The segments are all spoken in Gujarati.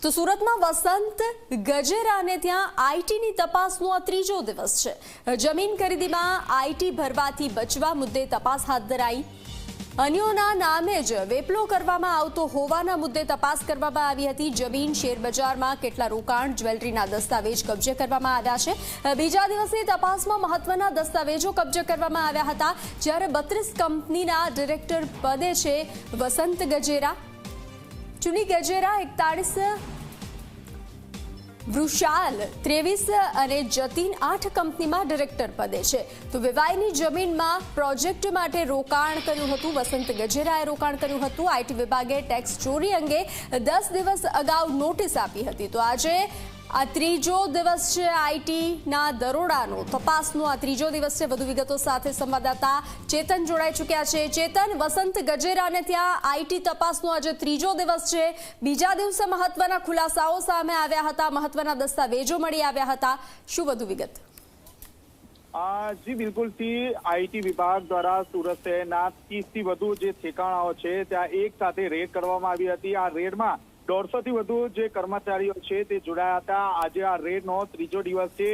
તો સુરતમાં વસંત ગજેરાને ત્યાં આઈટીની તપાસનો આ ત્રીજો દિવસ છે. જમીન ખરીદીમાં આઈટી ભરવાથી બચવા મુદ્દે તપાસ હાથ ધરાઈ. અન્યોના નામે જ વેપલો કરવામાં આવતો હોવાના મુદ્દે તપાસ કરવામાં આવી હતી. જમીન, શેરબજારમાં કેટલા રોકાણ, જ્વેલરીના દસ્તાવેજ કબજે કરવામાં આવ્યા છે. બીજા દિવસની તપાસમાં મહત્વના દસ્તાવેજો કબજે કરવામાં આવ્યા હતા. જ્યારે 32 કંપનીના ડિરેક્ટર પદે છે વસંત ગજેરા. ચુની ગજેરા 41, વૃષાલ 23 અને જતીન 8 કંપનીમાં ડિરેક્ટર પદે છે. તો વેવાઈની જમીનમાં પ્રોજેક્ટ માટે રોકાણ કર્યું હતું. વસંત ગજેરાએ રોકાણ કર્યું હતું. આઈટી વિભાગે ટેક્સ ચોરી અંગે 10 દિવસ અગાઉ નોટિસ આપી હતી. તો આજે આ ત્રીજો દિવસ છે આઈટીના દરોડાનો. તપાસનો આ ત્રીજો દિવસ છે. વધુ વિગતો સાથે સંવાદદાતા ચેતન જોડાઈ ચૂક્યા છે. ચેતન, વસંત ગજેરાને ત્યાં આઈટી તપાસનો આજે ત્રીજો દિવસ છે. બીજા દિવસે મહત્વના ખુલાસાઓ સામે આવ્યા હતા, મહત્વના દસ્તાવેજો મળી આવ્યા હતા. શું વધુ વિગત? જી બિલકુલથી આઈટી વિભાગ દ્વારા સુરત શહેરના 30થી વધુ જે ઠેકાણાઓ છે ત્યાં એક સાથે રેડ કરવામાં આવી હતી. આ રેડમાં 150 થી વધુ જે કર્મચારીઓ છે તે જોડાયા હતા. આજે આ રેડનો ત્રીજો દિવસ છે.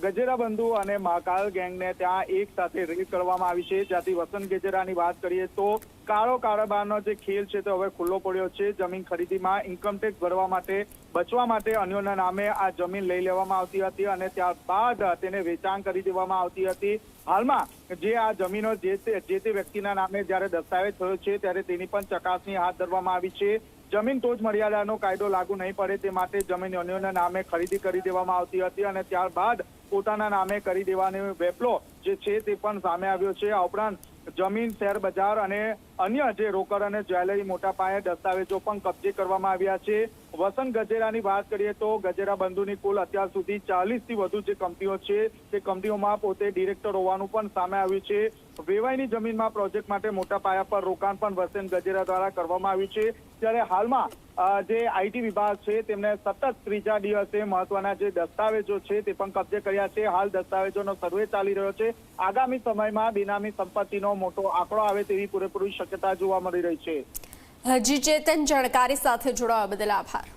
ગજેરા બંધુ અને મહાકાલ ગેંગને ત્યાં એક સાથે રેડ કરવામાં આવી છે. જ્યાંથી વસંત ગજેરાની વાત કરીએ તો કાળો કારોબારનો જે ખેલ છે તે હવે ખુલ્લો પડ્યો છે. જમીન ખરીદીમાં ઇન્કમટેક્સ ભરવા માટે, બચવા માટે અન્યોના નામે આ જમીન લઈ લેવામાં આવતી હતી અને ત્યારબાદ તેને વેચાણ કરી દેવામાં આવતી હતી. હાલમાં જે આ જમીનો જે તે વ્યક્તિના નામે જ્યારે દસ્તાવેજ થયો છે ત્યારે તેની પણ ચકાસણી હાથ ધરવામાં આવી છે. જમીન તો જ મર્યાદાનો કાયદો લાગુ નહીં પડે તે માટે જમીન અન્યોના નામે ખરીદી કરી દેવામાં આવતી હતી અને ત્યારબાદ પોતાના નામે કરી દેવાનો વેપલો જે છે તે પણ સામે આવ્યો છે. આ ઉપરાંત જમીન, શેર બજાર અને અન્ય જે રોકડ અને જ્વેલરી મોટા પાયે દસ્તાવેજો પણ કબજે કરવામાં આવ્યા છે. વસંત ગજેરાની વાત કરીએ તો ગજેરા બંધુની કુલ અત્યાર સુધી 40થી વધુ જે કંપનીઓ છે તે કંપનીઓમાં પોતે ડિરેક્ટર હોવાનું પણ સામે આવ્યું છે. વેવાઈની જમીનમાં પ્રોજેક્ટ માટે મોટા પાયા પર રોકાણ પણ વસંત ગજેરા દ્વારા કરવામાં આવ્યું છે. ત્યારે હાલમાં જે આઈટી વિભાગ છે તેમને સતત ત્રીજા દિવસે મહત્વના જે દસ્તાવેજો છે તે પણ કબજે કર્યા છે. હાલ દસ્તાવેજોનો સર્વે ચાલી રહ્યો છે. આગામી સમયમાં બેનામી સંપત્તિનો મોટો આંકડો આવે તેવી પૂરેપૂરી શક્યતા જોવા મળી રહી છે. જી ચેતન, જાણકારી સાથે જોડાવા બદલ આભાર.